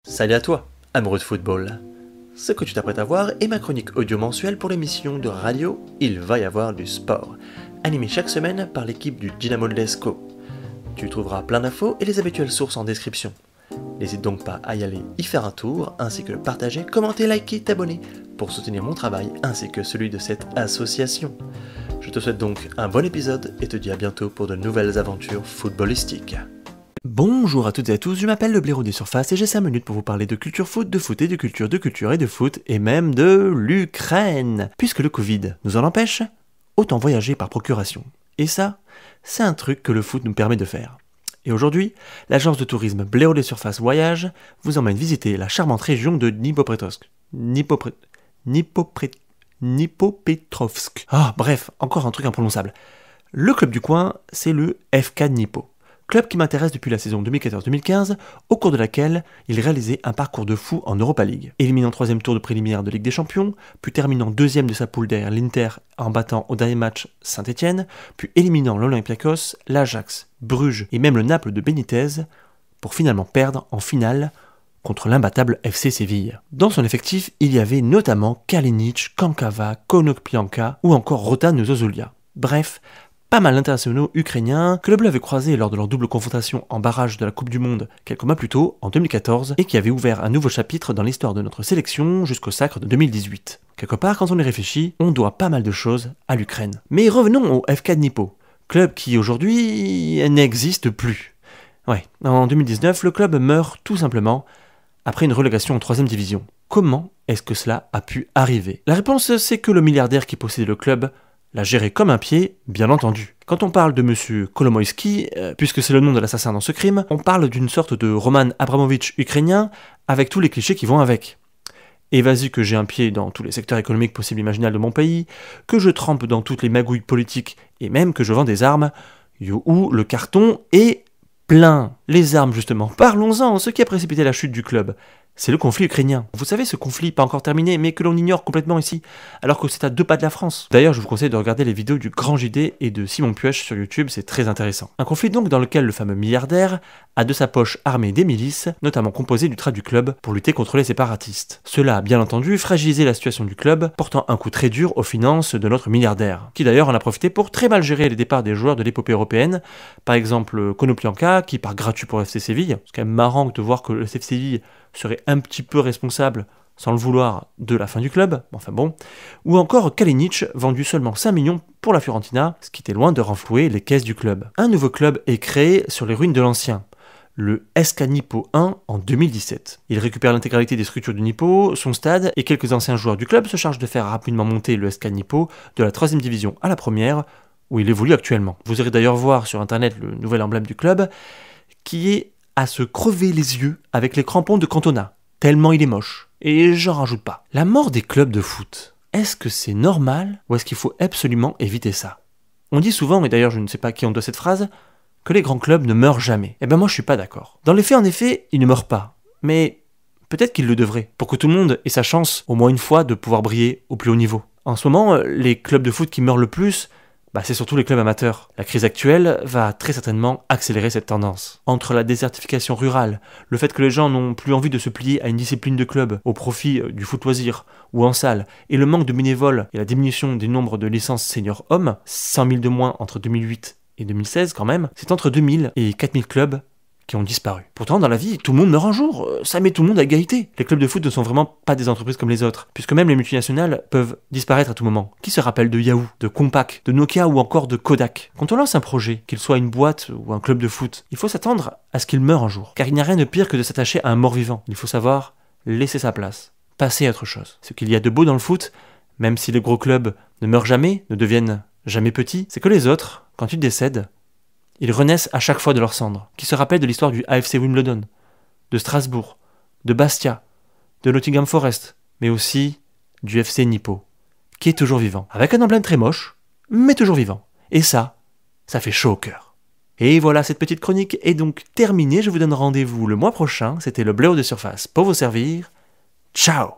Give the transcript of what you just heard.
Salut à toi, amoureux de football. Ce que tu t'apprêtes à voir est ma chronique audio mensuelle pour l'émission de radio Il va y avoir du sport, animée chaque semaine par l'équipe du Dynamo de l'Escaut. Tu trouveras plein d'infos et les habituelles sources en description. N'hésite donc pas à y aller y faire un tour, ainsi que le partager, commenter, liker, t'abonner, pour soutenir mon travail ainsi que celui de cette association. Je te souhaite donc un bon épisode et te dis à bientôt pour de nouvelles aventures footballistiques. Bonjour à toutes et à tous, je m'appelle le blaireau des surfaces et j'ai 5 minutes pour vous parler de culture foot, de foot et de culture et de foot, et même de l'Ukraine. Puisque le Covid nous en empêche, autant voyager par procuration. Et ça, c'est un truc que le foot nous permet de faire. Et aujourd'hui, l'agence de tourisme Blaireau des surfaces Voyage vous emmène visiter la charmante région de Dnipropetrovsk. Ah, bref, encore un truc imprononçable. Le club du coin, c'est le FK Dnipro. Club qui m'intéresse depuis la saison 2014-2015, au cours de laquelle il réalisait un parcours de fou en Europa League. Éliminant 3e tour de préliminaire de Ligue des Champions, puis terminant 2e de sa poule derrière l'Inter en battant au dernier match Saint-Etienne, puis éliminant l'Olympiakos, l'Ajax, Bruges et même le Naples de Benitez, pour finalement perdre en finale contre l'imbattable FC Séville. Dans son effectif, il y avait notamment Kalinic, Kankava, Konoplyanka ou encore Rotan Zozulia. Bref, pas mal d'internationaux ukrainiens que le bleu avait croisés lors de leur double confrontation en barrage de la Coupe du Monde quelques mois plus tôt, en 2014, et qui avait ouvert un nouveau chapitre dans l'histoire de notre sélection jusqu'au sacre de 2018. Quelque part, quand on y réfléchit, on doit pas mal de choses à l'Ukraine. Mais revenons au FK Dnipro, club qui aujourd'hui n'existe plus. Ouais, en 2019, le club meurt tout simplement après une relégation en 3e division. Comment est-ce que cela a pu arriver? La réponse, c'est que le milliardaire qui possédait le club l'a géré comme un pied, bien entendu. Quand on parle de monsieur Kolomoïski, puisque c'est le nom de l'assassin dans ce crime, on parle d'une sorte de Roman Abramovitch ukrainien, avec tous les clichés qui vont avec. Et vas-y que j'ai un pied dans tous les secteurs économiques possibles et imaginables de mon pays, que je trempe dans toutes les magouilles politiques, et même que je vends des armes, youhou, le carton est plein. Les armes justement, parlons-en, ce qui a précipité la chute du club. C'est le conflit ukrainien. Vous savez, ce conflit pas encore terminé, mais que l'on ignore complètement ici, alors que c'est à 2 pas de la France. D'ailleurs, je vous conseille de regarder les vidéos du Grand JD et de Simon Puech sur YouTube, c'est très intéressant. Un conflit donc dans lequel le fameux milliardaire a de sa poche armé des milices, notamment composées du trait du club, pour lutter contre les séparatistes. Cela a bien entendu fragilisé la situation du club, portant un coup très dur aux finances de notre milliardaire, qui d'ailleurs en a profité pour très mal gérer les départs des joueurs de l'épopée européenne, par exemple Konoplyanka, qui part gratuit pour FC Séville. C'est quand même marrant de voir que le FC Séville serait un petit peu responsable, sans le vouloir, de la fin du club, enfin bon, ou encore Kalinic, vendu seulement 5 millions pour la Fiorentina, ce qui était loin de renflouer les caisses du club. Un nouveau club est créé sur les ruines de l'ancien, le SK Dnipro 1 en 2017. Il récupère l'intégralité des structures du Dnipro, son stade, et quelques anciens joueurs du club se chargent de faire rapidement monter le SK Dnipro de la 3e division à la 1re, où il évolue actuellement. Vous irez d'ailleurs voir sur internet le nouvel emblème du club, qui est à se crever les yeux avec les crampons de Cantona, tellement il est moche. Et j'en rajoute pas. La mort des clubs de foot, est-ce que c'est normal ou est-ce qu'il faut absolument éviter ça? On dit souvent, et d'ailleurs je ne sais pas qui on doit cette phrase, que les grands clubs ne meurent jamais. Eh ben moi je suis pas d'accord. Dans les faits, en effet, ils ne meurent pas. Mais peut-être qu'ils le devraient, pour que tout le monde ait sa chance au moins une fois de pouvoir briller au plus haut niveau. En ce moment, les clubs de foot qui meurent le plus, c'est surtout les clubs amateurs. La crise actuelle va très certainement accélérer cette tendance. Entre la désertification rurale, le fait que les gens n'ont plus envie de se plier à une discipline de club au profit du foot loisir ou en salle, et le manque de bénévoles et la diminution du nombre de licences seniors hommes, 100 000 de moins entre 2008 et 2016 quand même, c'est entre 2000 et 4000 clubs qui ont disparu. Pourtant, dans la vie, tout le monde meurt un jour, ça met tout le monde à égalité. Les clubs de foot ne sont vraiment pas des entreprises comme les autres, puisque même les multinationales peuvent disparaître à tout moment. Qui se rappelle de Yahoo, de Compaq, de Nokia ou encore de Kodak? Quand on lance un projet, qu'il soit une boîte ou un club de foot, il faut s'attendre à ce qu'il meure un jour. Car il n'y a rien de pire que de s'attacher à un mort-vivant. Il faut savoir laisser sa place, passer à autre chose. Ce qu'il y a de beau dans le foot, même si les gros clubs ne meurent jamais, ne deviennent jamais petits, c'est que les autres, quand ils décèdent, ils renaissent à chaque fois de leurs cendres. Qui se rappelle de l'histoire du AFC Wimbledon, de Strasbourg, de Bastia, de Nottingham Forest, mais aussi du FC Dnipro, qui est toujours vivant. Avec un emblème très moche, mais toujours vivant. Et ça fait chaud au cœur. Et voilà, cette petite chronique est donc terminée. Je vous donne rendez-vous le mois prochain. C'était le blaireau de surface pour vous servir. Ciao.